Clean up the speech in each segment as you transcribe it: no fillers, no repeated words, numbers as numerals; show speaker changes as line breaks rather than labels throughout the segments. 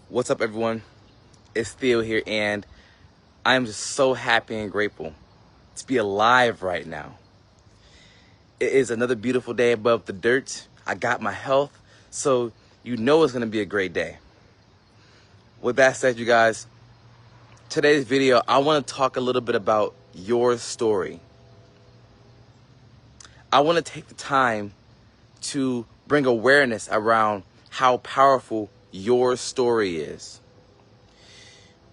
What's up, everyone? It's Theo here, and I'm just so happy and grateful to be alive right now. It is another beautiful day above the dirt. I got my health, so you know it's going to be a great day. With that said, you guys, today's video, I want to talk a little bit about your story. I want to take the time to bring awareness around how powerful your story is.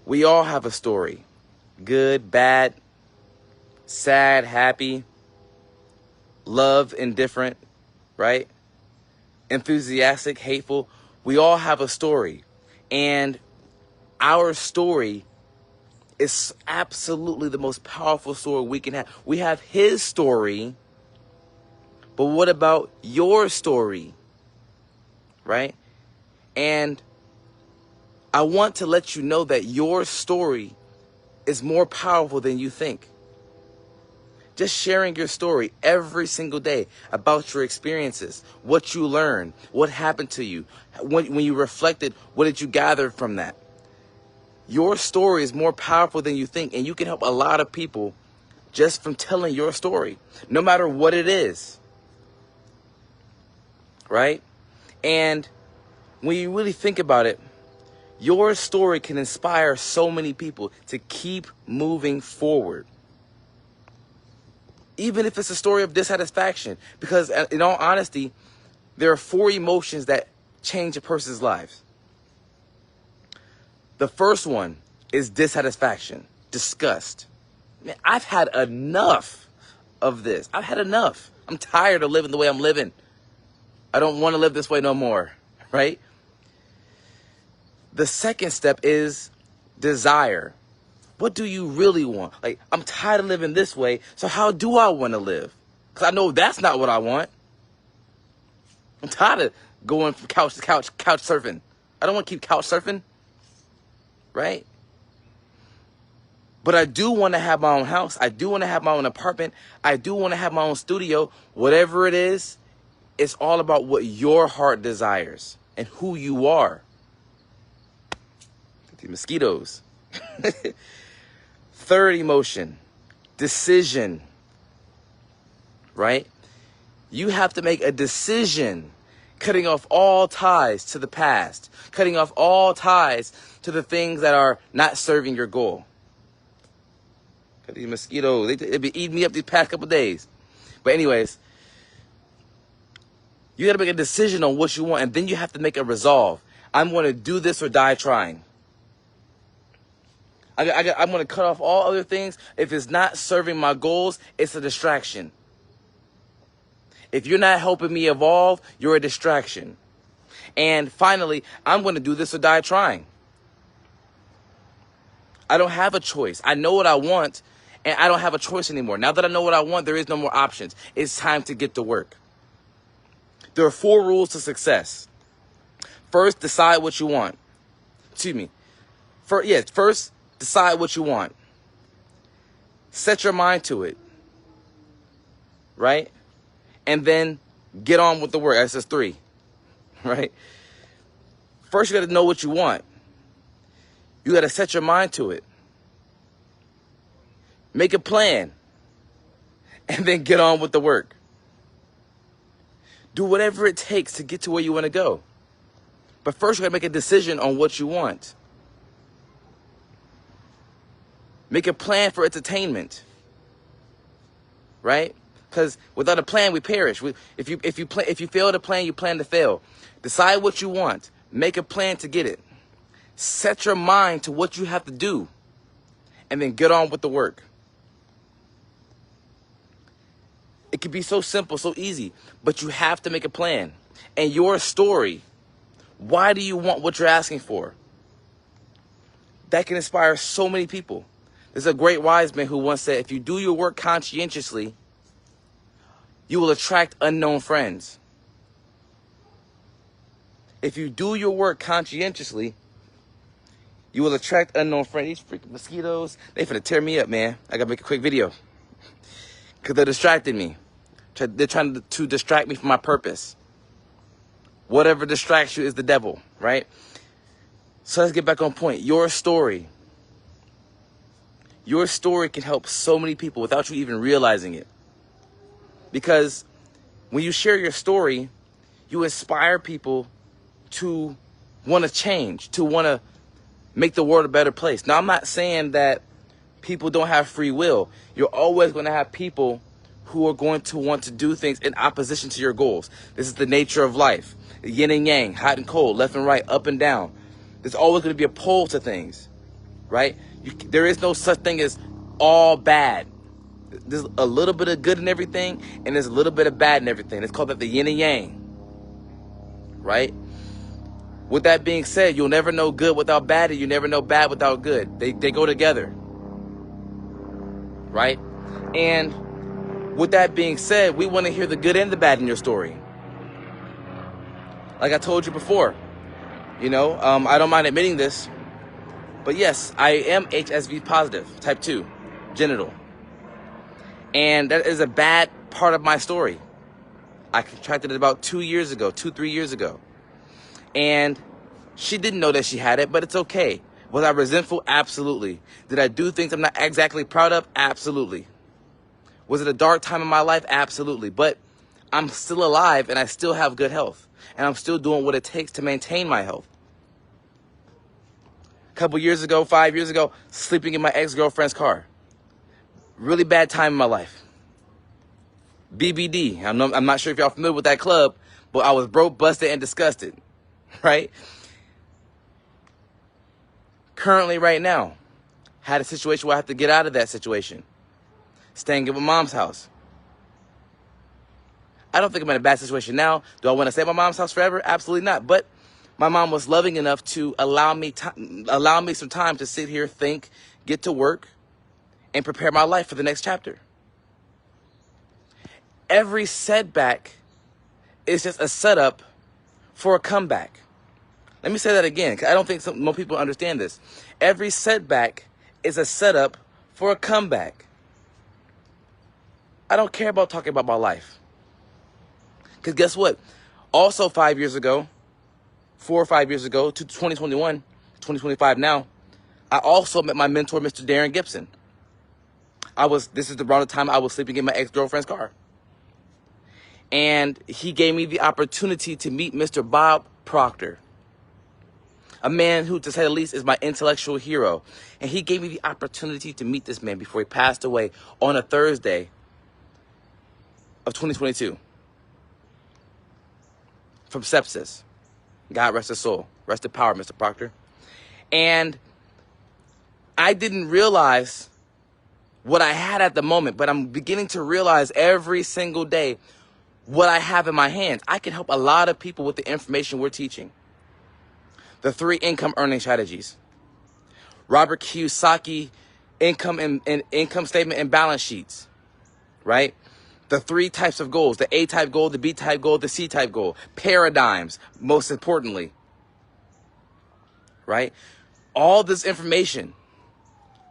We all have a story. Good, bad, sad, happy, love, indifferent, right? Enthusiastic, hateful. We all have a story. And our story is absolutely the most powerful story we can have. We have his story, but what about your story, right? And I want to let you know that your story is more powerful than you think. Just sharing your story every single day about your experiences, what you learned, what happened to you, when you reflected, what did you gather from that? Your story is more powerful than you think, and you can help a lot of people just from telling your story, no matter what it is, right? And when you really think about it, your story can inspire so many people to keep moving forward. Even if it's a story of dissatisfaction. Because in all honesty, there are 4 emotions that change a person's lives. The first one is dissatisfaction, disgust. Man, I've had enough of this. I've had enough. I'm tired of living the way I'm living. I don't want to live this way no more, right? The second step is desire. What do you really want? Like, I'm tired of living this way, so how do I want to live? Because I know that's not what I want. I'm tired of going from couch to couch surfing. I don't want to keep couch surfing, right? But I do want to have my own house. I do want to have my own apartment. I do want to have my own studio. Whatever it is, it's all about what your heart desires and who you are. The mosquitoes. Third emotion, decision, right? You have to make a decision, cutting off all ties to the past, cutting off all ties to the things that are not serving your goal. These mosquitoes, they've been eating me up these past couple days. But anyways, you got to make a decision on what you want, and then you have to make a resolve. I'm going to do this or die trying. I'm going to cut off all other things. If it's not serving my goals, it's a distraction. If you're not helping me evolve, you're a distraction. And finally, I'm going to do this or die trying. I don't have a choice. I know what I want, and I don't have a choice anymore. Now that I know what I want, there is no more options. It's time to get to work. There are 4 rules to success. First, decide what you want. First, decide what you want. Set your mind to it. Right? And then get on with the work. That's just 3. Right? First, you got to know what you want. You got to set your mind to it. Make a plan. And then get on with the work. Do whatever it takes to get to where you want to go. But first, you got to make a decision on what you want. Make a plan for its attainment, right? Because without a plan, we perish. If you fail to plan, you plan to fail. Decide what you want. Make a plan to get it. Set your mind to what you have to do, and then get on with the work. It can be so simple, so easy, but you have to make a plan. And your story, why do you want what you're asking for? That can inspire so many people. There's a great wise man who once said, if you do your work conscientiously, you will attract unknown friends. If you do your work conscientiously, you will attract unknown friends. These freaking mosquitoes, they finna tear me up, man. I gotta make a quick video. Because they're distracting me. They're trying to distract me from my purpose. Whatever distracts you is the devil, right? So let's get back on point. Your story can help so many people without you even realizing it. Because when you share your story, you inspire people to want to change, to want to make the world a better place. Now, I'm not saying that people don't have free will. You're always going to have people who are going to want to do things in opposition to your goals. This is the nature of life. Yin and yang, hot and cold, left and right, up and down. There's always going to be a pole to things, right? There is no such thing as all bad. There's a little bit of good in everything, and there's a little bit of bad in everything. It's called the yin and yang, right? With that being said, you'll never know good without bad, and you never know bad without good. They go together, right? And with that being said, we want to hear the good and the bad in your story. Like I told you before, I don't mind admitting this, but yes, I am HSV positive, type 2, genital. And that is a bad part of my story. I contracted it about 3 years ago. And she didn't know that she had it, but it's okay. Was I resentful? Absolutely. Did I do things I'm not exactly proud of? Absolutely. Was it a dark time in my life? Absolutely. But I'm still alive and I still have good health. And I'm still doing what it takes to maintain my health. A couple years ago, 5 years ago, sleeping in my ex-girlfriend's car. Really bad time in my life. BBD. I'm not sure if y'all familiar with that club, but I was broke, busted, and disgusted. Right? Currently, right now, had a situation where I have to get out of that situation. Staying at my mom's house. I don't think I'm in a bad situation now. Do I want to stay at my mom's house forever? Absolutely not. But my mom was loving enough to allow me some time to sit here, think, get to work, and prepare my life for the next chapter. Every setback is just a setup for a comeback. Let me say that again, because I don't think most people understand this. Every setback is a setup for a comeback. I don't care about talking about my life. Because guess what? Also 5 years ago, 4 or 5 years ago, to 2021, 2025 now, I also met my mentor, Mr. Darren Gibson. This is around the time I was sleeping in my ex-girlfriend's car. And he gave me the opportunity to meet Mr. Bob Proctor, a man who, to say the least, is my intellectual hero. And he gave me the opportunity to meet this man before he passed away on a Thursday of 2022 from sepsis. God rest his soul. Rest in power, Mr. Proctor. And I didn't realize what I had at the moment, but I'm beginning to realize every single day what I have in my hands. I can help a lot of people with the information we're teaching. The 3 income earning strategies. Robert Kiyosaki income statement and balance sheets, right? The 3 types of goals, the A-type goal, the B-type goal, the C-type goal. Paradigms, most importantly, right? All this information.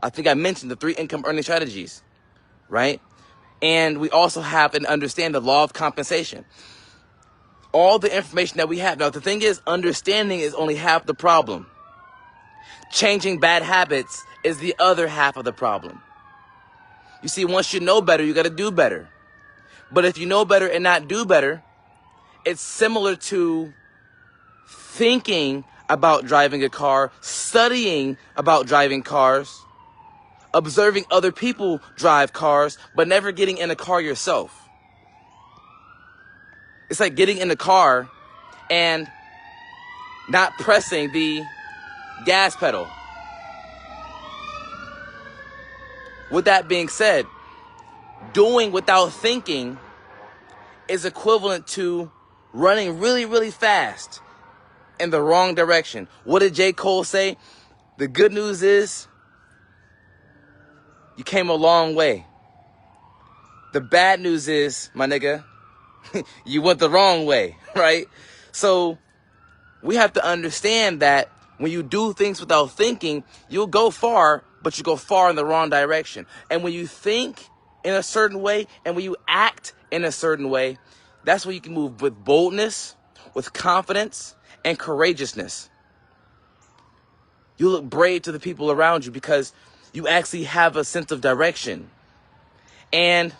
I think I mentioned the 3 income earning strategies, right? And we also have and understand the law of compensation. All the information that we have. Now, the thing is, understanding is only half the problem. Changing bad habits is the other half of the problem. You see, once you know better, you got to do better. But if you know better and not do better, it's similar to thinking about driving a car, studying about driving cars, observing other people drive cars, but never getting in a car yourself. It's like getting in the car and not pressing the gas pedal. With that being said, doing without thinking is equivalent to running really, really fast in the wrong direction. What did J. Cole say? The good news is you came a long way. The bad news is, my nigga, you went the wrong way, right? So we have to understand that when you do things without thinking, you'll go far, but you go far in the wrong direction. And when you think in a certain way and when you act in a certain way, that's when you can move with boldness, with confidence, and courageousness. You look brave to the people around you because you actually have a sense of direction. And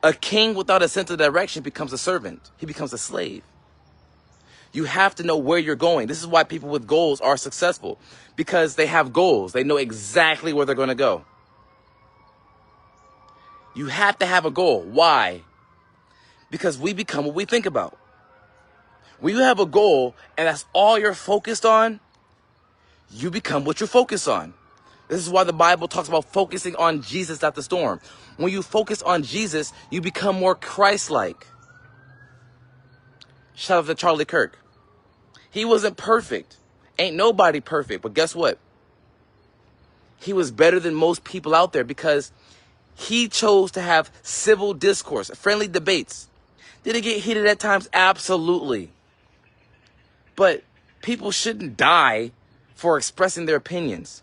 a king without a sense of direction becomes a servant. He becomes a slave. You have to know where you're going. This is why people with goals are successful, because they have goals. They know exactly where they're going to go. You have to have a goal. Why? Because we become what we think about. When you have a goal and that's all you're focused on, you become what you're focused on. This is why the Bible talks about focusing on Jesus at the storm. When you focus on Jesus, you become more Christ-like. Shout out to Charlie Kirk. He wasn't perfect. Ain't nobody perfect. But guess what? He was better than most people out there because he chose to have civil discourse, friendly debates. Did it get heated at times? Absolutely. But people shouldn't die for expressing their opinions.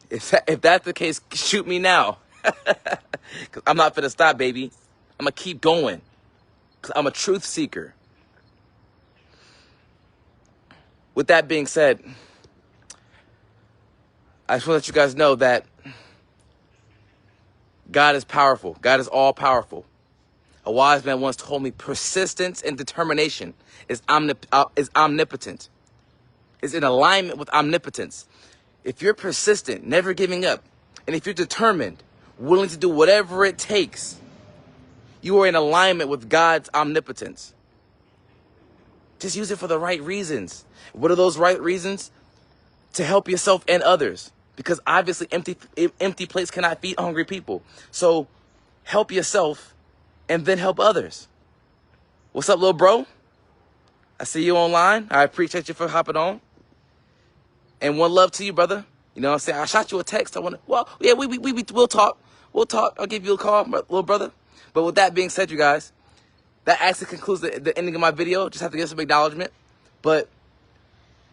If that's the case, shoot me now. Because I'm not going to stop, baby. I'm going to keep going. Because I'm a truth seeker. With that being said, I just want to let you guys know that God is powerful. God is all powerful. A wise man once told me persistence and determination is omnipotent. Is in alignment with omnipotence. If you're persistent, never giving up, and if you're determined, willing to do whatever it takes, you are in alignment with God's omnipotence. Just use it for the right reasons. What are those right reasons? To help yourself and others. Because obviously empty plates cannot feed hungry people. So help yourself and then help others. What's up, little bro? I see you online. I appreciate you for hopping on. And one love to you, brother. You know what I'm saying? I shot you a text. We'll talk. We'll talk. I'll give you a call, little brother. But with that being said, you guys, that actually concludes the ending of my video. Just have to give some acknowledgement. But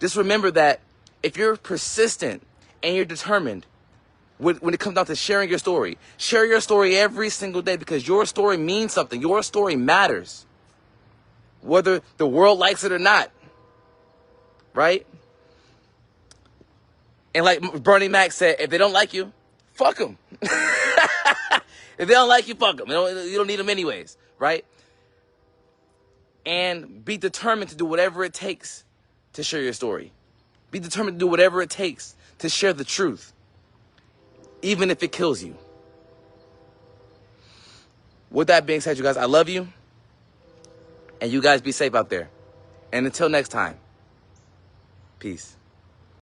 just remember that if you're persistent and you're determined, when it comes down to sharing your story, share your story every single day because your story means something. Your story matters. Whether the world likes it or not. Right? And like Bernie Mac said, if they don't like you, fuck them. If they don't like you, fuck them. You don't need them anyways. Right? And be determined to do whatever it takes to share your story. Be determined to do whatever it takes to share the truth, even if it kills you. With that being said, you guys, I love you. And you guys be safe out there. And until next time, peace.